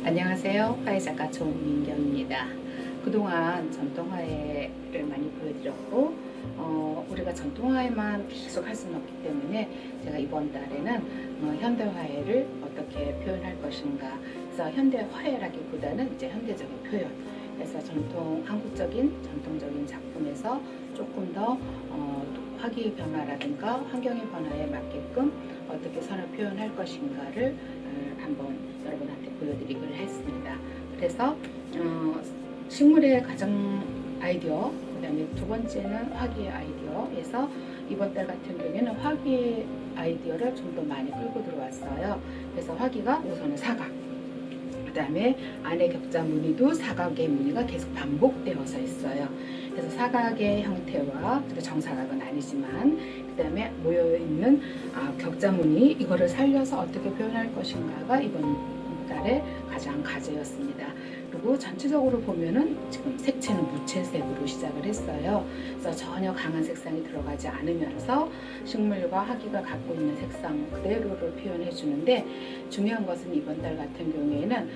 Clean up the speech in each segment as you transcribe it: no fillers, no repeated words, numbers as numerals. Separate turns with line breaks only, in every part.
안녕하세요. 화해작가 조민경입니다. 그동안 전통화해를 많이 보여드렸고 우리가 전통화해만 계속 할 수는 없기 때문에 제가 이번 달에는 현대화해를 어떻게 표현할 것인가, 그래서 현대화해라기보다는 이제 현대적인 표현, 그래서 전통적인 작품에서 조금 더 화기의 변화라든가 환경의 변화에 맞게끔 어떻게 선을 표현할 것인가를 한번 여러분한테 보여드리기로 했습니다. 그래서 식물의 가정 아이디어, 그 다음에 두 번째는 화기의 아이디어에서 이번 달 같은 경우에는 화기의 아이디어를 좀 더 많이 끌고 들어왔어요. 그래서 화기가 우선은 사각, 그 다음에 안에 격자 무늬도 사각의 무늬가 계속 반복되어서 있어요. 그래서 사각의 형태와 정사각은 아니지만 그 다음에 모여있는 격자 무늬, 이거를 살려서 어떻게 표현할 것인가가 이번 달에 가장 과제였습니다. 그리고 전체적으로 보면은 지금 색채는 무채색으로 시작을 했어요. 그래서 전혀 강한 색상이 들어가지 않으면서 식물과 화기가 갖고 있는 색상 그대로를 표현해 주는데, 중요한 것은 이번 달 같은 경우에는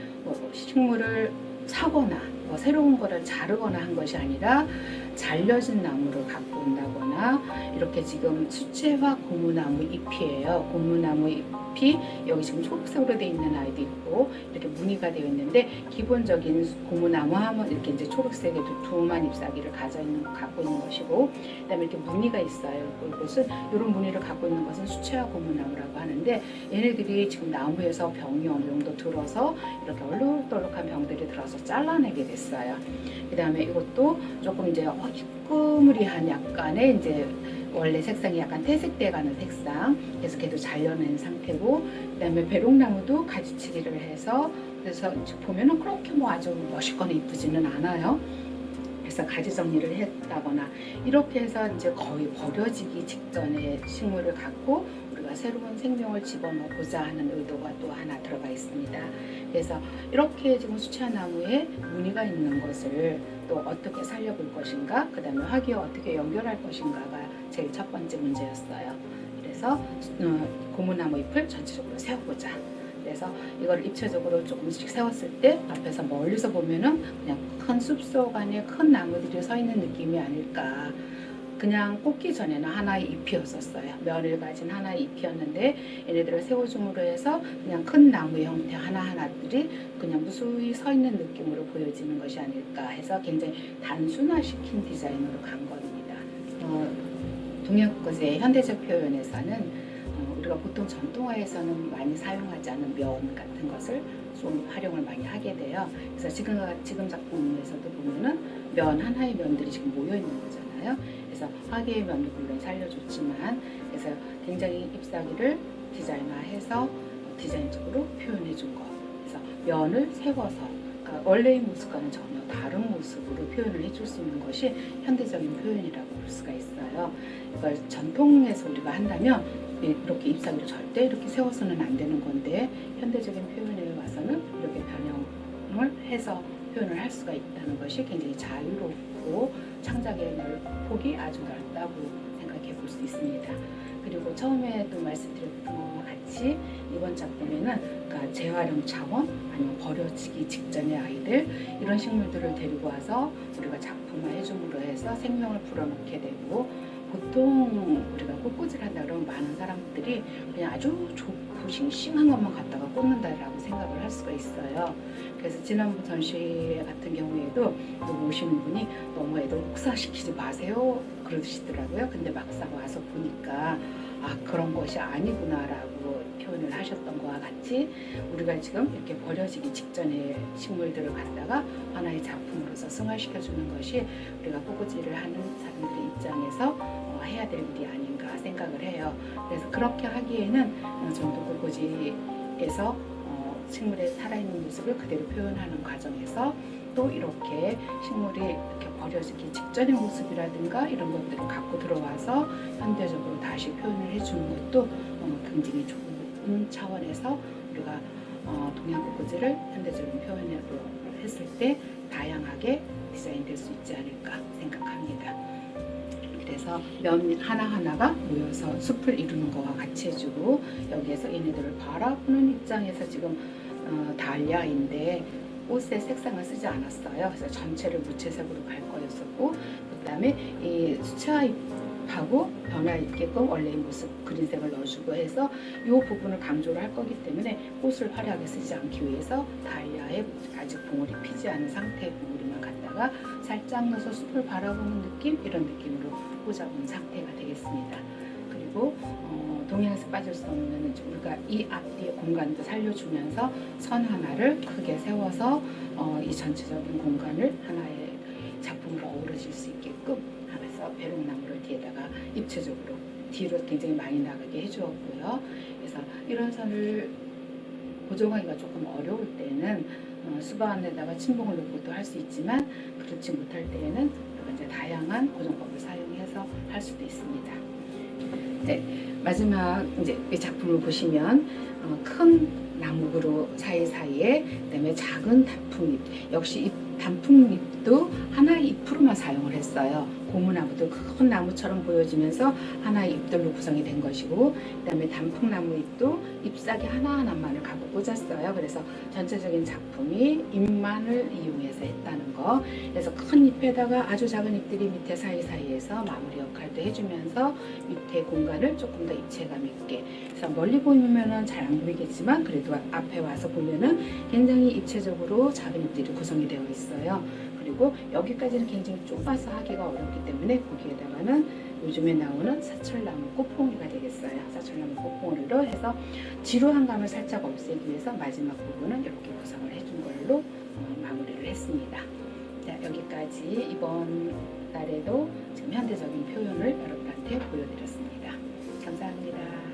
식물을 사거나 새로운 거를 자르거나 한 것이 아니라 잘려진 나무를 갖고 온다거나, 이렇게 지금 수채화 고무나무 잎이에요. 고무나무 잎이 여기 지금 초록색으로 되어 있는 아이도 있고 이렇게 무늬가 되어 있는데, 기본적인 고무나무 하면 이렇게 이제 초록색의 두툼한 잎사귀를 갖고 있는 것이고, 그다음에 이렇게 무늬가 있어요. 이것은 이런 무늬를 갖고 있는 것은 수채화 고무나무라고 하는데, 얘네들이 지금 나무에서 병이 어느 정도 들어서 이렇게 얼룩덜룩한 병들이 들어서 잘라내게 됐어요. 그 다음에 이것도 조금 이제 희끄무리한 약간의 이제 원래 색상이 약간 퇴색돼가는 색상, 그래서 걔도 잘려낸 상태고, 그 다음에 배롱나무도 가지치기를 해서, 그래서 보면은 그렇게 뭐 아주 멋있거나 이쁘지는 않아요. 그래서 가지 정리를 했다거나 이렇게 해서 이제 거의 버려지기 직전의 식물을 갖고 우리가 새로운 생명을 집어넣고자 하는 의도가 또 하나 들어가 있습니다. 그래서 이렇게 지금 수채화나무에 무늬가 있는 것을 또 어떻게 살려볼 것인가, 그 다음에 화기와 어떻게 연결할 것인가가 제일 첫 번째 문제였어요. 그래서 고무나무 잎을 전체적으로 세워보자. 그래서 이걸 입체적으로 조금씩 세웠을 때 앞에서 멀리서 보면은 그냥 큰 숲속 안에 큰 나무들이 서 있는 느낌이 아닐까. 그냥 꽂기 전에는 하나의 잎이었었어요. 면을 가진 하나의 잎이었는데, 얘네들을 세워줌으로 해서 그냥 큰 나무의 형태 하나하나들이 그냥 무수히 서 있는 느낌으로 보여지는 것이 아닐까 해서 굉장히 단순화시킨 디자인으로 간 겁니다. 동양꽃의 현대적 표현에서는 우리가 보통 전통화에서는 많이 사용하지 않는 면 같은 것을 좀 활용을 많이 하게 돼요. 그래서 지금 작품에서도 보면은 면 하나의 면들이 지금 모여 있는 거잖아요. 그래서 화기의 면도 물론 살려줬지만, 그래서 굉장히 잎사귀를 디자인화해서 디자인적으로 표현해 준 거. 그래서 면을 세워서, 그러니까 원래의 모습과는 전혀 다른 모습으로 표현을 해줄 수 있는 것이 현대적인 표현이라고 볼 수가 있어요. 이걸 전통에서 우리가 한다면 이렇게 잎사귀를 절대 이렇게 세워서는 안 되는 건데, 현대적인 표현에 와서는 이렇게 변형을 해서 표현을 할 수가 있다는 것이 굉장히 자유롭고 창작의 폭이 아주 넓다고 생각해 볼 수 있습니다. 그리고 처음에도 말씀드렸던 것과 같이 이번 작품에는 그러니까 재활용 차원, 아니면 버려지기 직전의 아이들, 이런 식물들을 데리고 와서 우리가 작품화 해줌으로 해서 생명을 불어넣게 되고, 보통 우리가 꽃꽂이를 한다 그러면 많은 사람들이 그냥 아주 좋고 싱싱한 것만 갖다가 꽂는다라고 생각을 할 수가 있어요. 그래서 지난번 전시 같은 경우에도 오시는 분이 너무 애들 혹사시키지 마세요 그러시더라고요. 근데 막상 와서 보니까 그런 것이 아니구나라고 표현을 하셨던 것과 같이, 우리가 지금 이렇게 버려지기 직전의 식물들을 갖다가 하나의 작품으로서 승화시켜주는 것이 우리가 꽃꽂이를 하는 사람들 입장에서 해야 될 일이 아닌가 생각을 해요. 그래서 그렇게 하기에는 전통 꽃꽂이에서 식물의 살아있는 모습을 그대로 표현하는 과정에서 또 이렇게 식물이 이렇게 버려지기 직전의 모습이라든가 이런 것들을 갖고 들어와서 현대적으로 다시 표현을 해주는 것도 굉장히 좋은 차원에서 우리가 동양 꽃꽂이를 현대적인 표현으로 했을 때 다양하게 디자인될 수 있지 않을까 생각합니다. 그래서 면 하나하나가 모여서 숲을 이루는 것과 같이 해주고, 여기에서 얘네들을 바라보는 입장에서 지금 다알리아인데 꽃의 색상을 쓰지 않았어요. 그래서 전체를 무채색으로 갈 거였었고, 그다음에 이 수채화잎하고 변화 있게끔 원래의 모습 그린색을 넣어주고 해서 이 부분을 강조를 할 거기 때문에 꽃을 화려하게 쓰지 않기 위해서 다알리아에 아직 봉우리 피지 않은 상태의 봉우리만 갖다가 살짝 넣어서 숲을 바라보는 느낌, 이런 느낌으로 꽂아본 상태가 되겠습니다. 그리고 동양에서 빠질 수 없는 우리가 이 앞뒤의 공간도 살려주면서 선 하나를 크게 세워서 이 전체적인 공간을 하나의 작품으로 어우러질 수 있게끔 하면서 배롱나무를 뒤에다가 입체적으로 뒤로 굉장히 많이 나가게 해주었고요. 그래서 이런 선을 고정하기가 조금 어려울 때는 수반에다가 침봉을 넣고도 할 수 있지만, 그렇지 못할 때에는 우리가 이제 다양한 고정법을 사용해서 할 수도 있습니다. 네, 마지막 이제 이 작품을 보시면 큰 나무그루 사이사이에 그다음에 작은 단풍잎, 역시 이 단풍잎도 하나의 잎으로만 사용을 했어요. 고무나무도 큰 나무처럼 보여지면서 하나의 잎들로 구성이 된 것이고, 그다음에 단풍나무 잎도 잎사귀 하나하나만을 갖고 꽂았어요. 그래서 전체적인 작품이 잎만을 이용해서 했다는 거. 그래서 큰 잎에다가 아주 작은 잎들이 밑에 사이사이에서 마무리 역할도 해주면서 밑에 공간을 조금 더 입체감 있게. 그래서 멀리 보이면은 잘 안 보이겠지만 그래도 앞에 와서 보면은 굉장히 입체적으로 작은 잎들이 구성이 되어 있어요. 그리고 여기까지는 굉장히 좁아서 하기가 어렵기 때문에 거기에다가는 요즘에 나오는 사철나무 꽃봉오리가 되겠어요. 사철나무 꽃봉오리로 해서 지루한 감을 살짝 없애기 위해서 마지막 부분은 이렇게 구성을 해준 걸로 마무리를 했습니다. 자, 여기까지 이번 달에도 지금 현대적인 표현을 여러분한테 보여드렸습니다. 감사합니다.